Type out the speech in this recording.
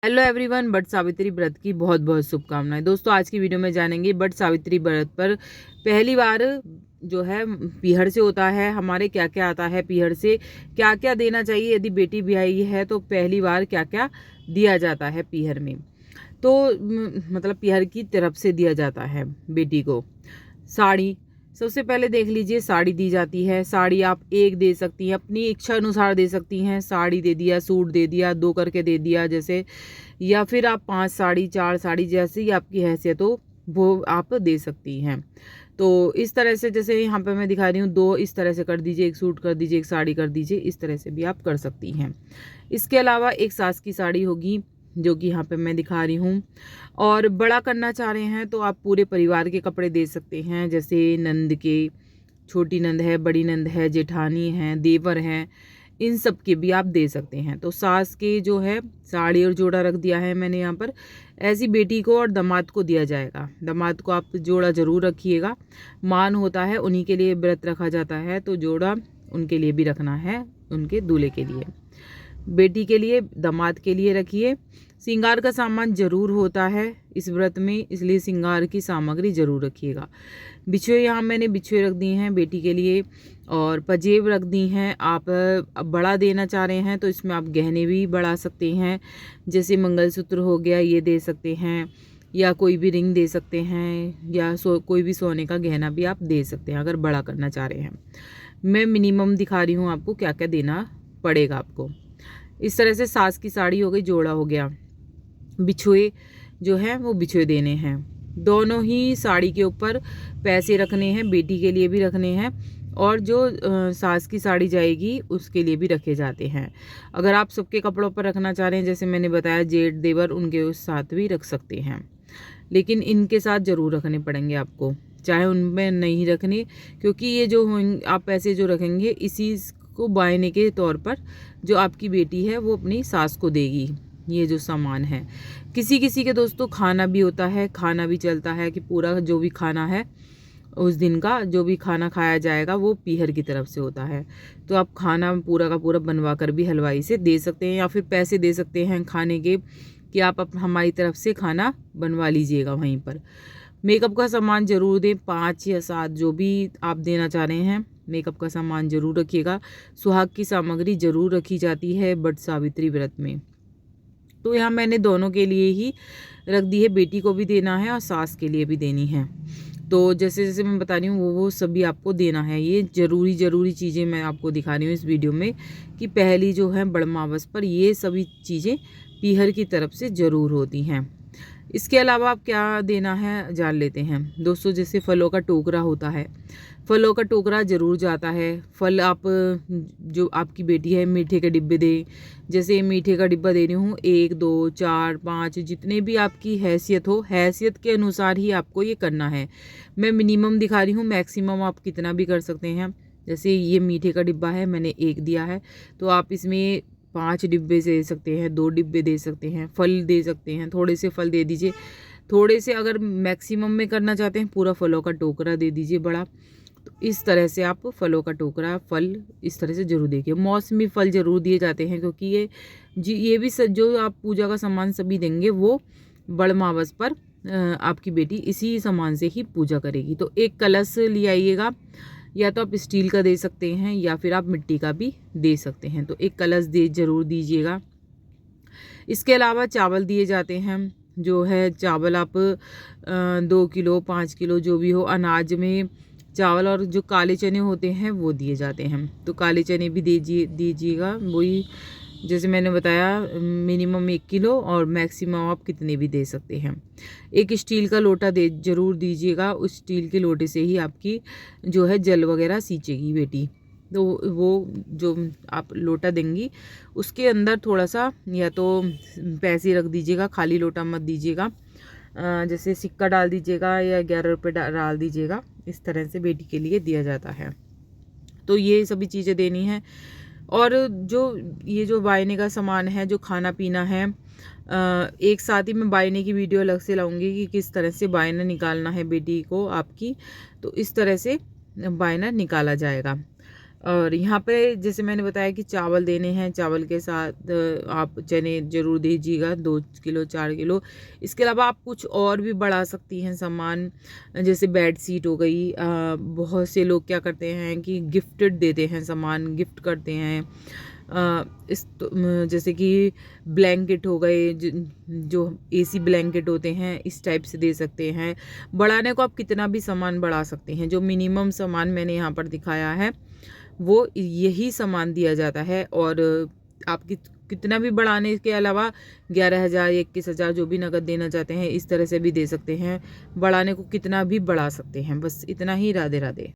Hello everyone, but Savitri व्रत की बहुत बहुत शुभकामनाएं। दोस्तों, आज की वीडियो में जानेंगे बट सावित्री व्रत पर पहली बार जो है पीहर से होता है, हमारे क्या क्या आता है, पीहर से क्या क्या देना चाहिए, यदि बेटी ब्याही है तो पहली बार क्या क्या दिया जाता है पीहर में। तो मतलब पीहर की तरफ से दिया जाता है बेटी को साड़ी। सबसे पहले देख लीजिए, साड़ी दी जाती है। साड़ी आप एक दे सकती हैं, अपनी इच्छा अनुसार दे सकती हैं। साड़ी दे दिया, सूट दे दिया, दो करके दे दिया जैसे, या फिर आप 5 साड़ी 4 साड़ी जैसी आपकी हैसियत हो वो आप दे सकती हैं। तो इस तरह से जैसे यहाँ पे मैं दिखा रही हूँ, 2 इस तरह से कर दीजिए, एक सूट कर दीजिए, एक साड़ी कर दीजिए, इस तरह से भी आप कर सकती हैं। इसके अलावा एक सास की साड़ी होगी जो कि यहाँ पे मैं दिखा रही हूँ। और बड़ा करना चाह रहे हैं तो आप पूरे परिवार के कपड़े दे सकते हैं, जैसे नंद के, छोटी नंद है, बड़ी नंद है, जेठानी है, देवर हैं, इन सब के भी आप दे सकते हैं। तो सास के जो है साड़ी और जोड़ा रख दिया है मैंने यहाँ पर। ऐसी बेटी को और दामाद को दिया जाएगा। दामाद को आप जोड़ा ज़रूर रखिएगा, मान होता है, उन्हीं के लिए व्रत रखा जाता है, तो जोड़ा उनके लिए भी रखना है, उनके दूल्हे के लिए। बेटी के लिए, दामाद के लिए रखिए। श्रृंगार का सामान जरूर होता है इस व्रत में, इसलिए श्रृंगार की सामग्री जरूर रखिएगा। बिछुए, यहाँ मैंने बिछुए रख दिए हैं बेटी के लिए, और पजेब रख दी हैं। आप बड़ा देना चाह रहे हैं तो इसमें आप गहने भी बढ़ा सकते हैं, जैसे मंगलसूत्र हो गया, ये दे सकते हैं, या कोई भी रिंग दे सकते हैं, या कोई भी सोने का गहना भी आप दे सकते हैं अगर बड़ा करना चाह रहे हैं। मैं मिनिमम दिखा रही हूँ आपको क्या क्या देना पड़ेगा आपको। इस तरह से सास की साड़ी हो गई, जोड़ा हो गया, बिछुए जो है वो बिछुए देने हैं। दोनों ही साड़ी के ऊपर पैसे रखने हैं, बेटी के लिए भी रखने हैं, और जो सास की साड़ी जाएगी उसके लिए भी रखे जाते हैं। अगर आप सबके कपड़ों पर रखना चाह रहे हैं, जैसे मैंने बताया जेठ देवर, उनके उस साथ भी रख सकते हैं, लेकिन इनके साथ ज़रूर रखने पड़ेंगे आपको, चाहे उनमें नहीं रखने, क्योंकि ये जो आप पैसे जो रखेंगे इसी को बायने के तौर पर जो आपकी बेटी है वो अपनी सास को देगी। ये जो सामान है, किसी किसी के दोस्तों खाना भी होता है, खाना भी चलता है कि पूरा जो भी खाना है उस दिन का जो भी खाना खाया जाएगा वो पीहर की तरफ से होता है। तो आप खाना पूरा का पूरा बनवा कर भी हलवाई से दे सकते हैं, या फिर पैसे दे सकते हैं खाने के कि आप हमारी तरफ से खाना बनवा लीजिएगा वहीं पर। मेकअप का सामान ज़रूर दें, 5 या 7 जो भी आप देना चाह रहे हैं, मेकअप का सामान ज़रूर रखिएगा। सुहाग की सामग्री ज़रूर रखी जाती है बट सावित्री व्रत में। तो यहाँ मैंने दोनों के लिए ही रख दी है, बेटी को भी देना है और सास के लिए भी देनी है। तो जैसे जैसे मैं बता रही हूँ वो सभी आपको देना है। ये ज़रूरी चीज़ें मैं आपको दिखा रही हूँ इस वीडियो में, कि पहली जो है बड़मावस पर ये सभी चीज़ें पीहर की तरफ से ज़रूर होती हैं। इसके अलावा आप क्या देना है जान लेते हैं दोस्तों। जैसे फलों का टोकरा होता है, फलों का टोकरा ज़रूर जाता है। फल आप जो आपकी बेटी है मीठे के डिब्बे दे, जैसे मीठे का डिब्बा दे रही हूँ, 1 2 4 5 जितने भी आपकी हैसियत हो, हैसियत के अनुसार ही आपको ये करना है। मैं मिनिमम दिखा रही हूँ, मैक्सिमम आप कितना भी कर सकते हैं। जैसे ये मीठे का डिब्बा है, मैंने 1 दिया है, तो आप इसमें 5 डिब्बे दे सकते हैं, 2 डिब्बे दे सकते हैं, फल दे सकते हैं, थोड़े से फल दे दीजिए, थोड़े से अगर मैक्सिमम में करना चाहते हैं पूरा फलों का टोकरा दे दीजिए बड़ा। तो इस तरह से आप फलों का टोकरा, फल इस तरह से ज़रूर देखिए। मौसमी फल ज़रूर दिए जाते हैं, क्योंकि ये भी जो आप पूजा का सामान सभी देंगे वो बड़मावस पर आपकी बेटी इसी सामान से ही पूजा करेगी। तो एक कलश ले आइएगा, या तो आप स्टील का दे सकते हैं या फिर आप मिट्टी का भी दे सकते हैं। तो एक कलश ज़रूर दीजिएगा। इसके अलावा चावल दिए जाते हैं, जो है चावल आप 2 किलो 5 किलो जो भी हो अनाज में चावल, और जो काले चने होते हैं वो दिए जाते हैं। तो काले चने भी दीजिएगा, वही जैसे मैंने बताया, मिनिमम 1 किलो और मैक्सिमम आप कितने भी दे सकते हैं। एक स्टील का लोटा ज़रूर दीजिएगा, उस स्टील के लोटे से ही आपकी जो है जल वगैरह सींचेगी बेटी। तो वो जो आप लोटा देंगी उसके अंदर थोड़ा सा या तो पैसे रख दीजिएगा, खाली लोटा मत दीजिएगा, जैसे सिक्का डाल दीजिएगा या 11 रुपये डाल दीजिएगा। इस तरह से बेटी के लिए दिया जाता है। तो ये सभी चीज़ें देनी है। और ये जो बायने का सामान है, जो खाना पीना है, एक साथ ही मैं बायने की वीडियो अलग से लाऊंगी कि किस तरह से बायना निकालना है बेटी को आपकी। तो इस तरह से बायना निकाला जाएगा। और यहाँ पे जैसे मैंने बताया कि चावल देने हैं, चावल के साथ आप चने ज़रूर दीजिएगा 2 किलो 4 किलो। इसके अलावा आप कुछ और भी बढ़ा सकती हैं सामान, जैसे बेड शीट हो गई। बहुत से लोग क्या करते हैं कि गिफ्टेड देते हैं सामान, गिफ्ट करते हैं। जैसे कि ब्लैंकेट हो गए, जो एसी ब्लैंकेट होते हैं, इस टाइप से दे सकते हैं। बढ़ाने को आप कितना भी सामान बढ़ा सकते हैं। जो मिनिमम सामान मैंने यहाँ पर दिखाया है वो यही सामान दिया जाता है। और आप कितना भी बढ़ाने के अलावा 11,000 21,000 जो भी नकद देना चाहते हैं इस तरह से भी दे सकते हैं। बढ़ाने को कितना भी बढ़ा सकते हैं। बस इतना ही। राधे राधे।